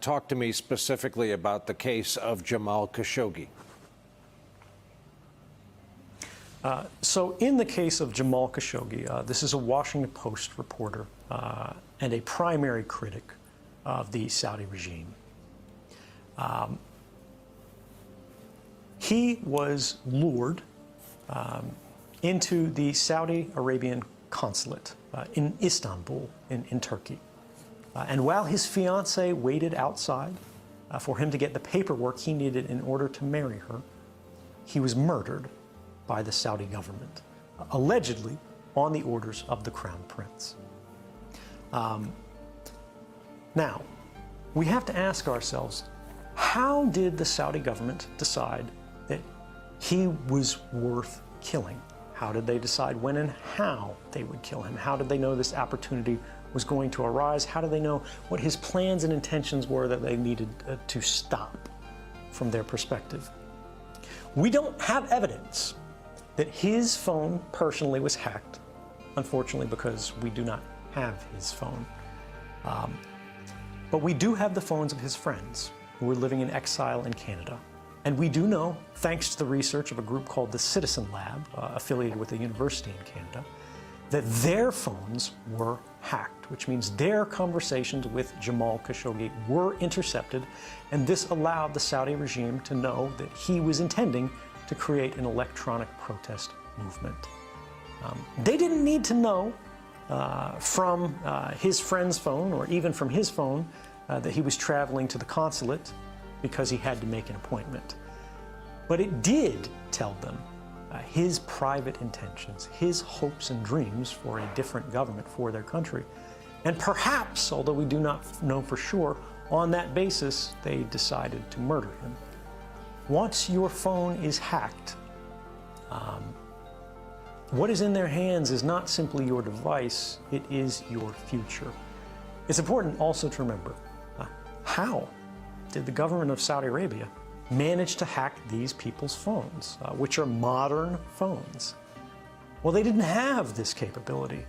Talk to me specifically about the case of Jamal Khashoggi. So in the case of Jamal Khashoggi, this is a Washington Post reporter and a primary critic of the Saudi regime. He was lured into the Saudi Arabian consulate in Istanbul, in Turkey. And while his fiancée waited outside for him to get the paperwork he needed in order to marry her, he was murdered by the Saudi government, allegedly on the orders of the Crown Prince. Now, we have to ask ourselves, how did the Saudi government decide that he was worth killing? How did they decide when and how they would kill him? How did they know this opportunity was going to arise? How did they know what his plans and intentions were that they needed to stop from their perspective? We don't have evidence that his phone personally was hacked, unfortunately, because we do not have his phone. But we do have the phones of his friends who were living in exile in Canada. And we do know, thanks to the research of a group called the Citizen Lab, affiliated with a university in Canada, that their phones were hacked, which means their conversations with Jamal Khashoggi were intercepted, and this allowed the Saudi regime to know that he was intending to create an electronic protest movement. They didn't need to know from his friend's phone, or even from his phone, that he was traveling to the consulate because he had to make an appointment. But it did tell them his private intentions, his hopes and dreams for a different government for their country. And perhaps, although we do not know for sure, on that basis, they decided to murder him. Once your phone is hacked, what is in their hands is not simply your device, it is your future. It's important also to remember, how did the government of Saudi Arabia manage to hack these people's phones, which are modern phones? Well, they didn't have this capability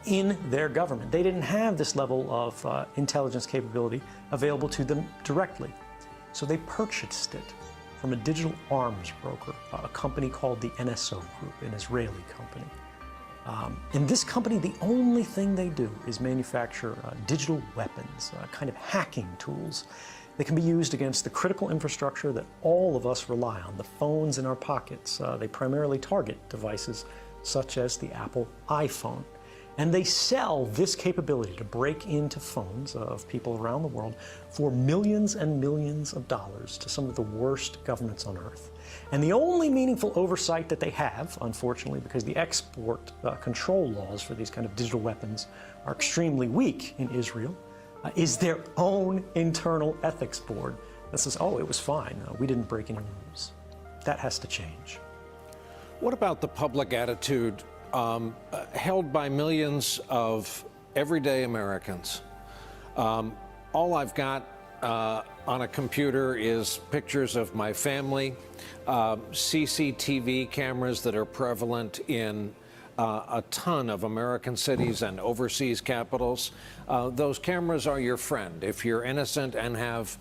in their government. They didn't have this level of intelligence capability available to them directly. So they purchased it from a digital arms broker, a company called the NSO Group, an Israeli company. In this company, the only thing they do is manufacture digital weapons, kind of hacking tools that can be used against the critical infrastructure that all of us rely on, the phones in our pockets. They primarily target devices such as the Apple iPhone. And they sell this capability to break into phones of people around the world for millions and millions of dollars to some of the worst governments on earth. And the only meaningful oversight that they have, unfortunately, because the export control laws for these kind of digital weapons are extremely weak in Israel, is their own internal ethics board that says, oh, it was fine, we didn't break any rules. That has to change. What about the public attitude held by millions of everyday Americans? All I've got on a computer is pictures of my family, CCTV cameras that are prevalent in a ton of American cities and overseas capitals. Those cameras are your friend if you're innocent and have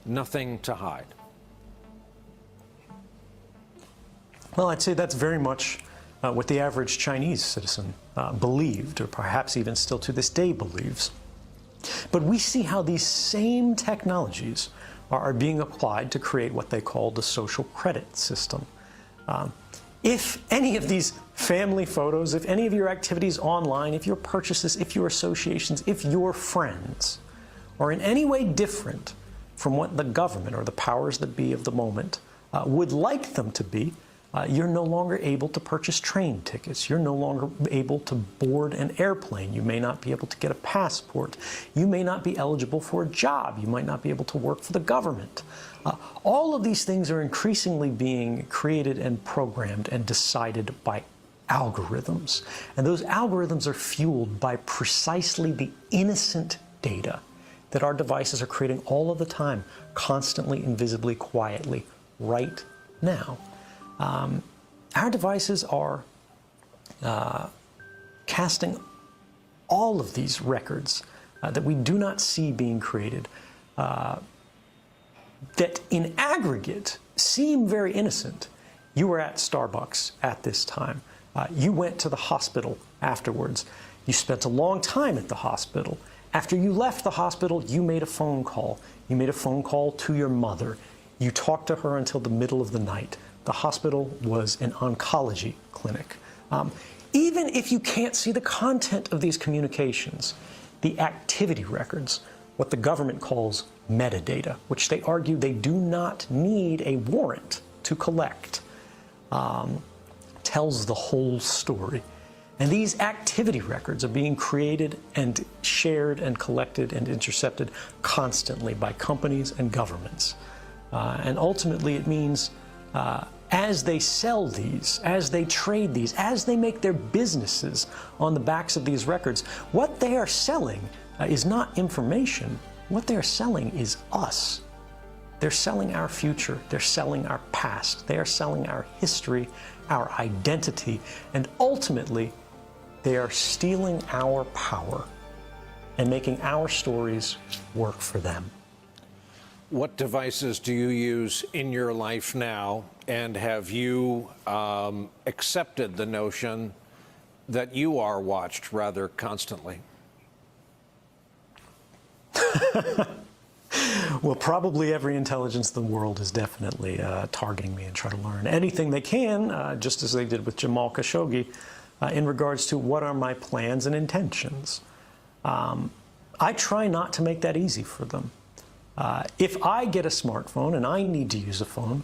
nothing to hide. Well, I'd say that's very much what the average Chinese citizen believed, or perhaps even still to this day believes. But we see how these same technologies are being applied to create what they call the social credit system. If any of these family photos, if any of your activities online, if your purchases, if your associations, if your friends are in any way different from what the government or the powers that be of the moment would like them to be, you're no longer able to purchase train tickets. You're no longer able to board an airplane. You may not be able to get a passport. You may not be eligible for a job. You might not be able to work for the government. All of these things are increasingly being created and programmed and decided by algorithms. And those algorithms are fueled by precisely the innocent data that our devices are creating all of the time, constantly, invisibly, quietly, right now. Our devices are casting all of these records that we do not see being created that in aggregate seem very innocent. You were at Starbucks at this time. You went to the hospital afterwards. You spent a long time at the hospital. After you left the hospital, you made a phone call. You made a phone call to your mother. You talked to her until the middle of the night. The hospital was an oncology clinic. Even if you can't see the content of these communications, the activity records, what the government calls metadata, which they argue they do not need a warrant to collect, tells the whole story. And these activity records are being created and shared and collected and intercepted constantly by companies and governments. And ultimately it means as they sell these, as they trade these, as they make their businesses on the backs of these records, what they are selling is not information. What they're selling is us. They're selling our future. They're selling our past. They are selling our history, our identity, and ultimately, they are stealing our power and making our stories work for them. What devices do you use in your life now, and have you accepted the notion that you are watched rather constantly? Well, probably every intelligence in the world is definitely targeting me and trying to learn anything they can, just as they did with Jamal Khashoggi, in regards to what are my plans and intentions. I try not to make that easy for them. If I get a smartphone and I need to use a phone,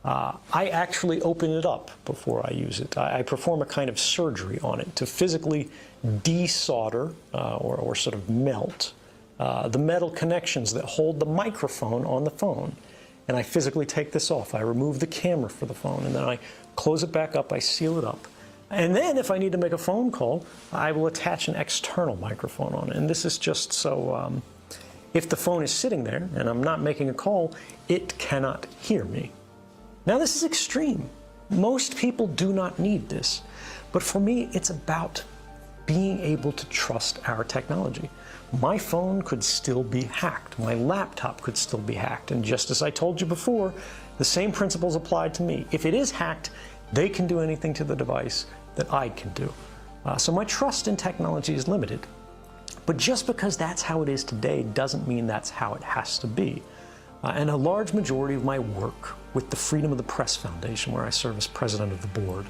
I actually open it up before I use it. I perform a kind of surgery on it to physically desolder or sort of melt the metal connections that hold the microphone on the phone. And I physically take this off. I remove the camera for the phone, and then I close it back up, I seal it up. And then if I need to make a phone call, I will attach an external microphone on it. And this is just so if the phone is sitting there and I'm not making a call, it cannot hear me. Now this is extreme. Most people do not need this. But for me, it's about being able to trust our technology. My phone could still be hacked. My laptop could still be hacked. And just as I told you before, the same principles apply to me. If it is hacked, they can do anything to the device that I can do. So my trust in technology is limited. But just because that's how it is today doesn't mean that's how it has to be. And a large majority of my work with the Freedom of the Press Foundation, where I serve as president of the board,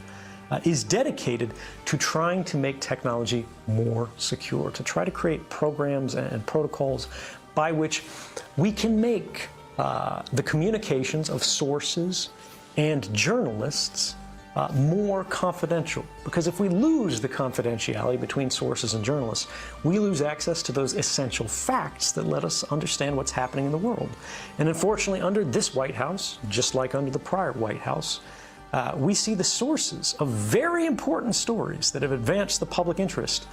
is dedicated to trying to make technology more secure, to try to create programs and protocols by which we can make the communications of sources and journalists more confidential. Because if we lose the confidentiality between sources and journalists, we lose access to those essential facts that let us understand what's happening in the world. And unfortunately, under this White House, just like under the prior White House, we see the sources of very important stories that have advanced the public interest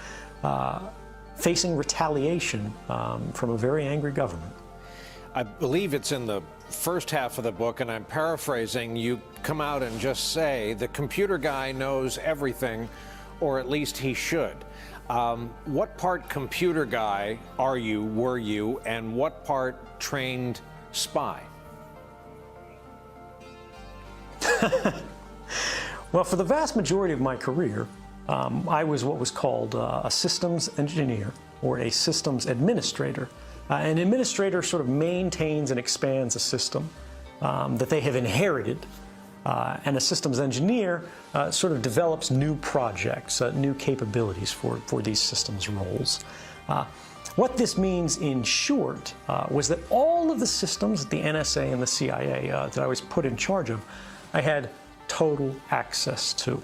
facing retaliation from a very angry government. I believe it's in the first half of the book, and I'm paraphrasing, you come out and just say, the computer guy knows everything, or at least he should. What part computer guy were you, and what part trained spy? Well, for the vast majority of my career, I was what was called a systems engineer or a systems administrator. An administrator sort of maintains and expands a system that they have inherited, and a systems engineer sort of develops new projects, new capabilities for these systems roles. What this means in short was that all of the systems that the NSA and the CIA that I was put in charge of, I had total access to.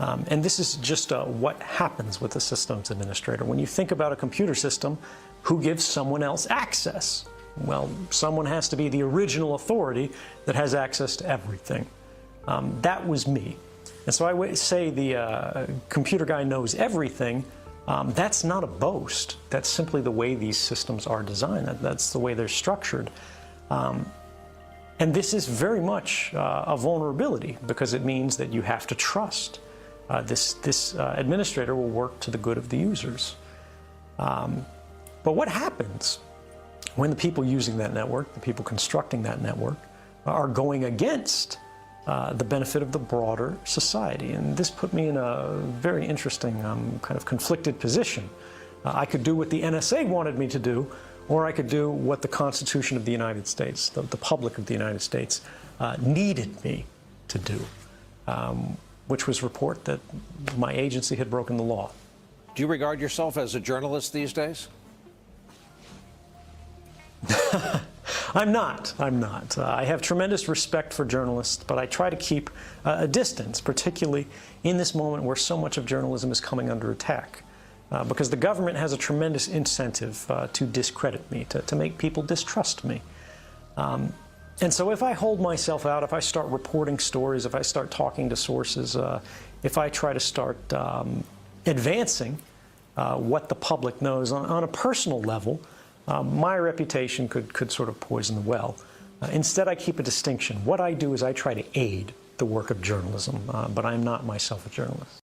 And this is just what happens with a systems administrator. When you think about a computer system, who gives someone else access? Well, someone has to be the original authority that has access to everything. That was me. And so I say the computer guy knows everything. That's not a boast. That's simply the way these systems are designed. That's the way they're structured. And this is very much a vulnerability, because it means that you have to trust this administrator will work to the good of the users. But what happens when the people using that network, the people constructing that network, are going against the benefit of the broader society. And this put me in a very interesting kind of conflicted position. I could do what the NSA wanted me to do, or I could do what the Constitution of the United States, the public of the United States, needed me to do, which was report that my agency had broken the law. Do you regard yourself as a journalist these days? I'm not. I have tremendous respect for journalists, but I try to keep a distance, particularly in this moment where so much of journalism is coming under attack. Because the government has a tremendous incentive to discredit me, to make people distrust me. And so if I hold myself out, if I start reporting stories, if I start talking to sources, if I try to start advancing what the public knows on a personal level, my reputation could sort of poison the well. Instead, I keep a distinction. What I do is I try to aid the work of journalism, but I'm not myself a journalist.